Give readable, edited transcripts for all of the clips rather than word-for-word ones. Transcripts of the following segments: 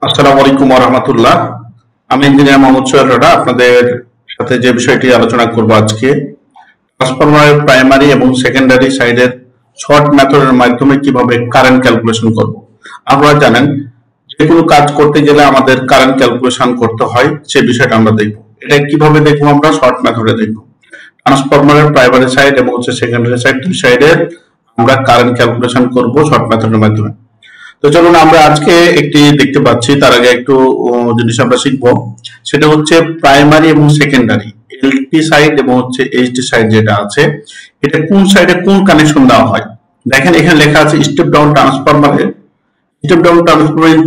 আসসালামু আলাইকুম ওয়া রাহমাতুল্লাহ। আমি ইঞ্জিনিয়ার মোহাম্মদ সোহেল রানা আপনাদের সাথে যে বিষয়টি আলোচনা করব আজকে, ট্রান্সফরমারের প্রাইমারি এবং সেকেন্ডারি সাইডের শর্ট মেথডের মাধ্যমে কিভাবে কারেন্ট ক্যালকুলেশন করব। আপনারা জানেন যে কোনো কাজ করতে গেলে আমাদের কারেন্ট ক্যালকুলেশন করতে হয়, সেই বিষয়টা আমরা দেখব। এটা কিভাবে দেখবো? আমরা শর্ট মেথডে দেখব। ট্রান্সফরমারের প্রাইমারি সাইড এবং সেকেন্ডারি সাইড দুই সাইডের আমরা কারেন্ট ক্যালকুলেশন করব শর্ট মেথডের মাধ্যমে। তো চলুন আমরা আজকে একটি দেখতে পাচ্ছি, তার আগে একটু জিনিস আমরা শিখবো। সেটা হচ্ছে প্রাইমারি এবং সেকেন্ডারি, এলটি সাইড এবং হচ্ছে এইচটি সাইড যেটা আছে, এটা কোন সাইডে কোন কানেকশন দেওয়া হয়। দেখেন এখানে লেখা আছে স্টেপ ডাউন ট্রান্সফরমারের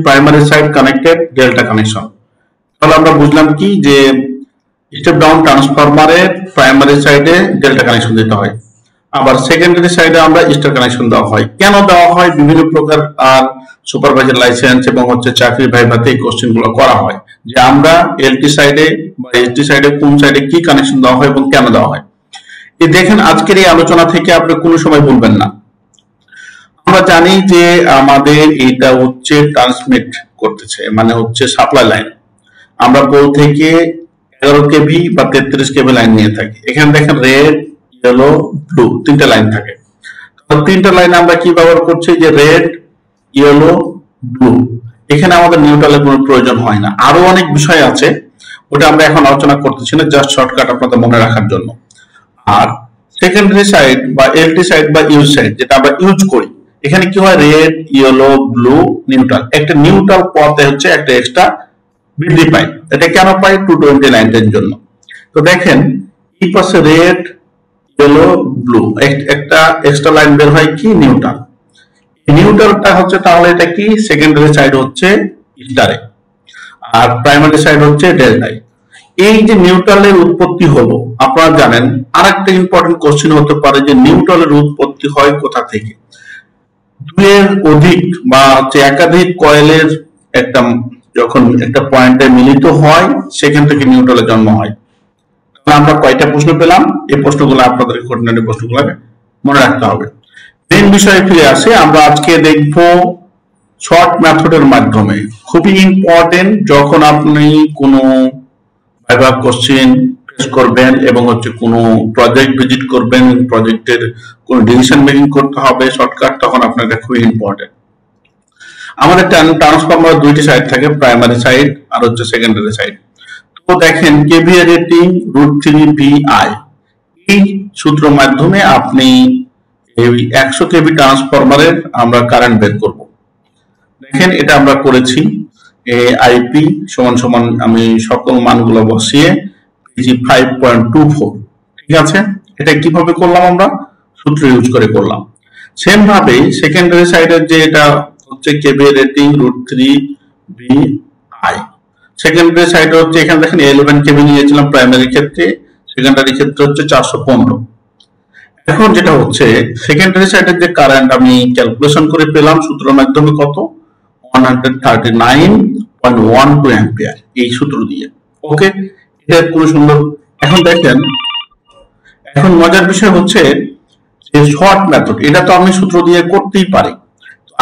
primary side connected delta connection. তাহলে আমরা বুঝলাম কি, যে স্টেপ ডাউন ট্রান্সফরমারের প্রাইমারি সাইডে ডেল্টা কানেকশন দিতে হয়, আবার সেকেন্ডারি সাইডে আমরা স্টার কানেকশন দেওয়া হয়। কেন দেওয়া হয়? বিভিন্ন প্রকার আর সুপারভাইজার লাইসেন্স এবং হচ্ছে চাকরি ভাইভাতে এই কোশ্চেন গুলো করা হয়, যে আমরা এলটি সাইডে বা এইচটি সাইডে কোন সাইডে কি কানেকশন দেওয়া হয় এবং কেন দেওয়া হয়। এই দেখেন আজকের এই আলোচনা থেকে আপনি কোনো সময় বলবেন না। আমরা জানি যে আমাদের এটা হচ্ছে ট্রান্সমিট করতেছে, মানে হচ্ছে সাপ্লাই লাইন। আমরা পোল থেকে 11 কেভি বা 33 কেভি লাইন নিয়ে থাকি। এখানে দেখেন রেড, ইয়েলো, ব্লু তিনটা লাইন থাকে। তিনটা লাইনে আমরা কি ব্যবহার করছি? যে রেড, ইয়েলো, ব্লু। এখানে আমাদের নিউট্রালের কোনো প্রয়োজন হয় না। আরো অনেক বিষয় আছে, ওটা আমরা এখন আলোচনা করতেছি না, জাস্ট শর্টকাট আপনাদের মনে রাখার জন্য। আর সেকেন্ডারি সাইড বা এলটি সাইড বা ইউজ সাইড যেটা আমরা ইউজ করি, এখানে কি হয়? Red, yellow, blue, neutral. একটা নিউট্রাল পথে হচ্ছে একটা এক্সট্রা বৃদ্ধি পায়। এটা কেন পাই? 220 লাইনের জন্য। তো দেখেন এই পাশে রেড, ইয়েলো, ব্লু, একটা এক্সট্রা লাইন বের হয় কি? নিউট্রাল। নিউট্রালটা হচ্ছে তাহলে এটা কি? সেকেন্ডারি সাইড হচ্ছে স্টারে, আর প্রাইমারি সাইড হচ্ছে ডেল্টায়। এই যে নিউট্রালের উৎপত্তি হলো, আপনারা জানেন আরেকটা ইম্পর্টেন্ট কোশ্চেন হতে পারে যে নিউট্রালের উৎপত্তি হয় কোথা থেকে? দুইয়ের অধিক বা হচ্ছে একাধিক কয়েলের একটা যখন একটা পয়েন্টে মিলিত হয়, সেখান থেকে নিউট্রালের জন্ম হয়। আমরা কয়টা প্রশ্ন পেলাম? এই প্রশ্নগুলো আপনাদের কোর্ডিনেটর প্রশ্নগুলো মনে রাখতে হবে। মেইন বিষয়ে ফিরে আসে, আমরা আজকে দেখব শর্ট মেথডের মাধ্যমে। খুবই ইম্পর্টেন্ট যখন আপনি কোনো ভাইভা কোশ্চেন ফেস করবেন এবং হচ্ছে কোনো প্রজেক্ট ভিজিট করবেন, প্রজেক্টের কোনো ডিসিশন মেকিং করতে হবে শর্টকাট, তখন আপনার এটা খুবই ইম্পর্টেন্ট। আমাদের ট্রান্সফরমার দুইটি সাইড থাকে, প্রাইমারি সাইড আর হচ্ছে সেকেন্ডারি সাইড। তো দেখেন কেভিএ রেটিং √3VI, এই সূত্র মাধ্যমে আপনি এই 100 কেভি ট্রান্সফরমারের আমরা কারেন্ট বের করব। দেখেন এটা আমরা করেছি, আইপি সমান সমান আমি সকল মানগুলো বসিয়ে পেয়েছি 5.24। ঠিক আছে, এটা কিভাবে করলাম? আমরা সূত্র ইউজ করে করলাম। সেম ভাবে সেকেন্ডারি সাইডের যে এটা হচ্ছে KVA rating √3VI, secondary side হচ্ছে এখানে দেখেন 11 কেভি নিয়েছিলাম প্রাইমারি ক্ষেত্রে, সেকেন্ডারি ক্ষেত্রে হচ্ছে 415। এখন যেটা হচ্ছে সেকেন্ডারি সাইডের যে কারেন্ট আমি ক্যালকুলেশন করে পেলাম সূত্রের মাধ্যমে, কত? 139.12 অ্যাম্পিয়ার, এই সূত্র দিয়ে। ওকে, এটা পুরো সুন্দর। এখন দেখেন, এখন মজার বিষয় হচ্ছে যে শর্ট মেথড, এটা তো আমি সূত্র দিয়ে করতেই পারি।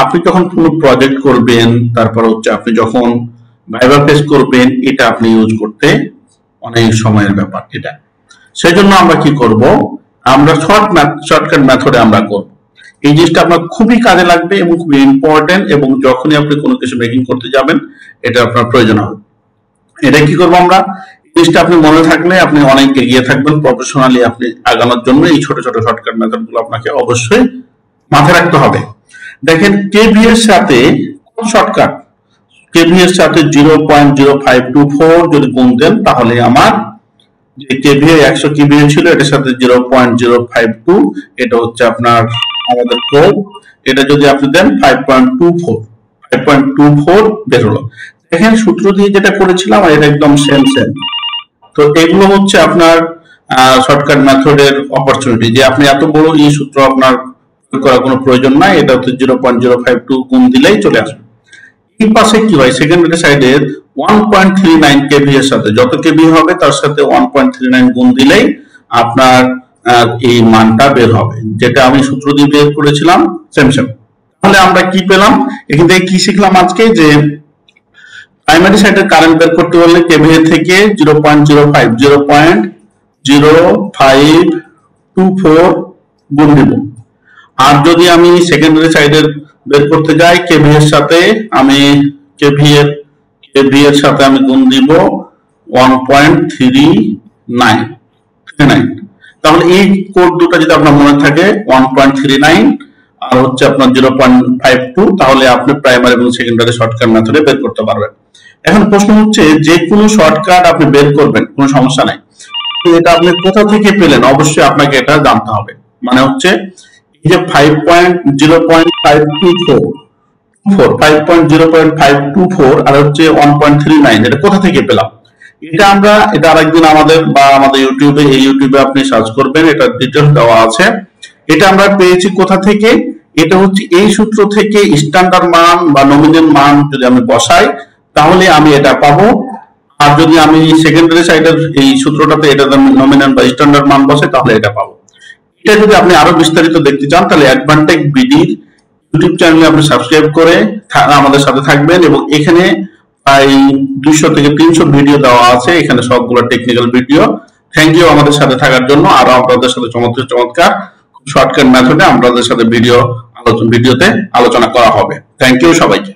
আপনি যখন কোনো প্রজেক্ট করবেন, তারপর হচ্ছে আপনি যখন ভাইভা ফেস করবেন, এটা আপনি ইউজ করতে অনেক সময়ের ব্যাপার এটা। সেই জন্য আমরা কি করব? আমরা শর্টকাট মেথডে আমরা করব। এই জিনিসটা আপনার খুবই কাজে লাগবে এবং খুবই ইম্পর্টেন্ট, এবং যখনই আপনি কোনো কিছু মেকিং করতে যাবেন এটা আপনার প্রয়োজন হবে। এটা কি করবো আমরা? জিনিসটা আপনি মনে থাকলে আপনি অনেক এগিয়ে থাকবেন প্রফেশনালি আপনি আগানোর জন্য। এই ছোট ছোট শর্টকাট মেথডগুলো আপনাকে অবশ্যই মাথায় রাখতে হবে। দেখেন কেভি এর সাথে শর্টকাট, কেভি এর সাথে 0.0524 যদি গুণ দেন, তাহলে আমার যে কেভিএ 100 কেভিএ ছিল, এটার সাথে 0.052, এটা হচ্ছে আপনার আমাদের কোড। এটা যদি আপনি দেন 5.24 বের হলো। দেখেন সূত্র দিয়ে যেটা করেছিলাম এটা একদম সেম। তো এগুলো হচ্ছে আপনার শর্টকাট মেথডের অপরচুনিটি, যে আপনি এত বড় এই সূত্র আপনার করার কোনো প্রয়োজন নাই, এটা হচ্ছে 0.052 গুণ দিলেই চলে আসবে। এই পাশে কি হয়? সেকেন্ডারি সাইডের 1.39 কেভি এর সাথে যত কেভি হবে তার সাথে 1.39 গুণ দিলেই আপনার এই মানটা বের হবে, যেটা আমি সূত্র দিয়ে বের করেছিলাম সেম সেম। তাহলে আমরা কি পেলাম এখান থেকে, কি শিখলাম আজকে, যে প্রাইমারি সাইডের কারেন্ট বের করতে হলে কেভিএ থেকে 0.0524 গুণ দিব। আর যদি আমি সেকেন্ডারি সাইডের বের করতে যাই কেভিএ এর সাথে, আমি কেভিএ এর সাথে আমি গুণ দিব 1.39। তাহলে এই কোড দুটো যদি আপনার মনে থাকে 1.39 আর হচ্ছে আপনার 0.52, তাহলে আপনি প্রাইমারি এবং সেকেন্ডারি শর্টকাট মেথডে বের করতে পারবেন। এখন প্রশ্ন হচ্ছে, যে কোনো শর্টকাট আপনি বের করবেন, কোনো সমস্যা নাই, এটা আপনি কোথা থেকে পেলেন অবশ্যই আপনাকে এটা জানতে হবে। মানে হচ্ছে এই যে 5.0524 আর হচ্ছে 1.39, এটা কোথা থেকে পেলাম? এটা আরেকদিন আমাদের ইউটিউবে আপনি সার্চ করবেন, এটা ডিটেইলস দেওয়া আছে। এটা আমরা পেয়েছি কোথা থেকে? এটা হচ্ছে এই সূত্র থেকে স্ট্যান্ডার্ড মান বা নমিনাল মান যদি আমি বসাই তাহলে আমি এটা পাবো। আর যদি আমি সেকেন্ডারি সাইডের এই সূত্রটাতে এটা নমিনাল বা স্ট্যান্ডার্ড মান বসে তাহলে এটা পাবো। এটা যদি আপনি আরো বিস্তারিত দেখতে চান তাহলে অ্যাডভান্টেজ বিডির ইউটিউব চ্যানেলে আপনি সাবস্ক্রাইব করে আমাদের সাথে থাকবেন, এবং এখানে প্রায় 200 থেকে 300 ভিডিও দেওয়া আছে, এখানে সবগুলো টেকনিক্যাল ভিডিও। থ্যাংক ইউ আমাদের সাথে থাকার জন্য। আর আপনাদের সাথে চমৎকার শর্টকাট মেথডে আমাদের সাথে ভিডিওতে আলোচনা করা হবে। থ্যাংক ইউ সবাইকে।